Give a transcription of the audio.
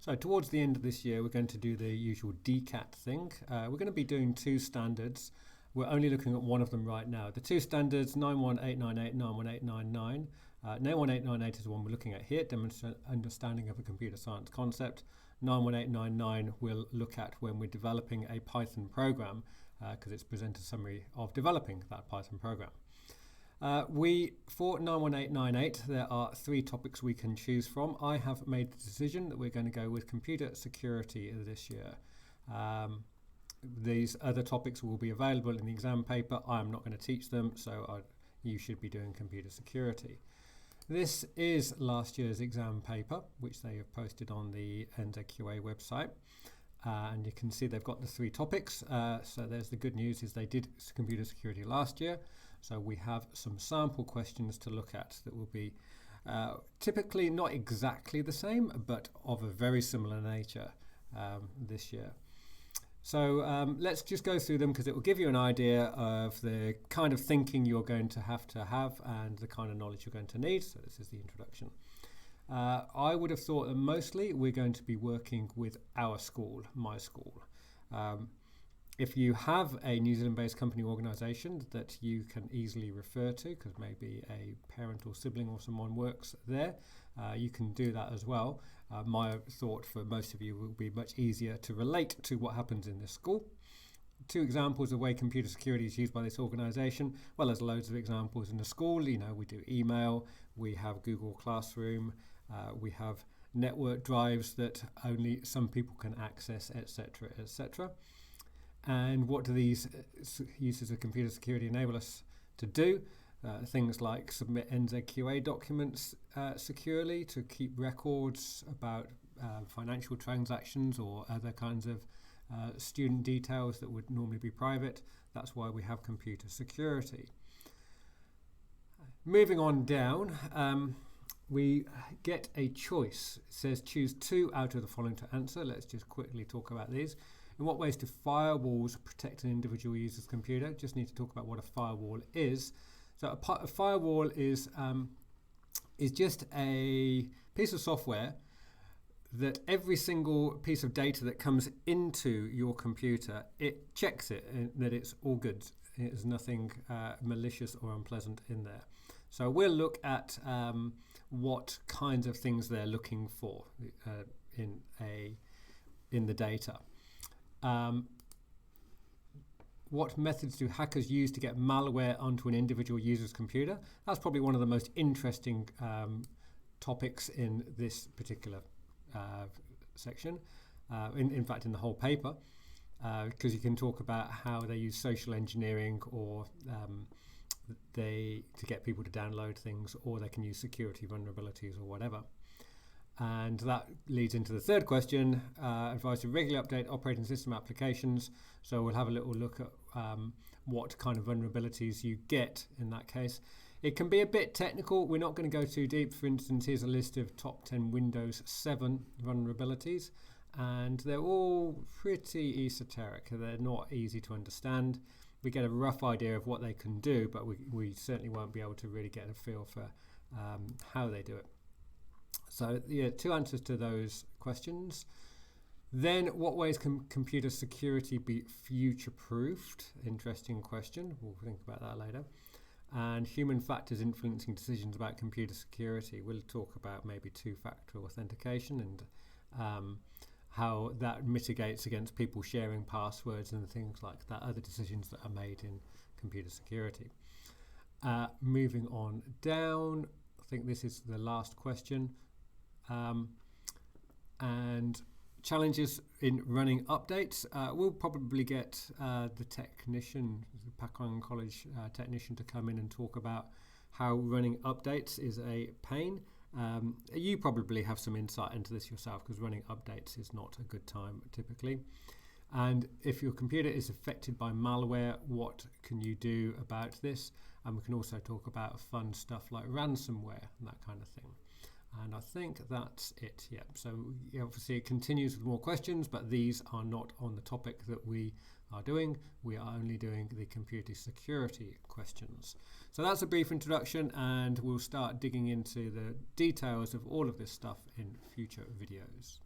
So towards the end of this year, we're going to do the usual DCAT thing. We're going to be doing two standards. We're only looking at one of them right now. The two standards, 91898, 91899. 91898 is the one we're looking at here, demonstrate understanding of a computer science concept. 91899 we'll look at when we're developing a Python program, because it's presented a summary of developing that Python program. For 91898, there are three topics we can choose from. I have made the decision that we're going to go with computer security this year. These other topics will be available in the exam paper. I'm not going to teach them, so you should be doing computer security. This is last year's exam paper, which they have posted on the NZQA website. And you can see they've got the three topics. So there's the good news is they did computer security last year. So we have some sample questions to look at that will be typically not exactly the same, but of a very similar nature this year. So let's just go through them because it will give you an idea of the kind of thinking you're going to have and the kind of knowledge you're going to need. So this is the introduction. I would have thought that mostly we're going to be working with our school, my school. If you have a New Zealand-based company organisation that you can easily refer to, because maybe a parent or sibling or someone works there, you can do that as well. My thought for most of you will be much easier to relate to what happens in this school. Two examples of the way computer security is used by this organisation. Well, there's loads of examples in the school. You know, we do email, we have Google Classroom, we have network drives that only some people can access, etc., etc. And what do these uses of computer security enable us to do? Things like submit NZQA documents securely to keep records about financial transactions or other kinds of student details that would normally be private. That's why we have computer security. Moving on down, we get a choice. It says choose two out of the following to answer. Let's just quickly talk about these. In what ways do firewalls protect an individual user's computer? Just need to talk about what a firewall is. So a firewall is just a piece of software that every single piece of data that comes into your computer, it checks it that it's all good. There's nothing malicious or unpleasant in there. So we'll look at what kinds of things they're looking for in the data. What methods do hackers use to get malware onto an individual user's computer? That's probably one of the most interesting topics in this particular section, in fact in the whole paper, because you can talk about how they use social engineering or to get people to download things, or they can use security vulnerabilities or whatever. And that leads into the third question, advise to regularly update operating system applications. So we'll have a little look at what kind of vulnerabilities you get in that case. It can be a bit technical. We're not going to go too deep. For instance, here's a list of top 10 Windows 7 vulnerabilities, and they're all pretty esoteric. They're not easy to understand. We get a rough idea of what they can do, but we certainly won't be able to really get a feel for how they do it. So yeah, two answers to those questions. Then, what ways can computer security be future-proofed? Interesting question. We'll think about that later. And human factors influencing decisions about computer security. We'll talk about maybe two-factor authentication and how that mitigates against people sharing passwords and things like that, other decisions that are made in computer security. Moving on down, I think this is the last question. And challenges in running updates. We'll probably get the technician, the Pakistan College technician, to come in and talk about how running updates is a pain. You probably have some insight into this yourself, because running updates is not a good time typically. And if your computer is affected by malware, what can you do about this? And we can also talk about fun stuff like ransomware and that kind of thing. And I think that's it. Yeah. So obviously it continues with more questions, but these are not on the topic that we are doing. We are only doing the computer security questions. So that's a brief introduction, and we'll start digging into the details of all of this stuff in future videos.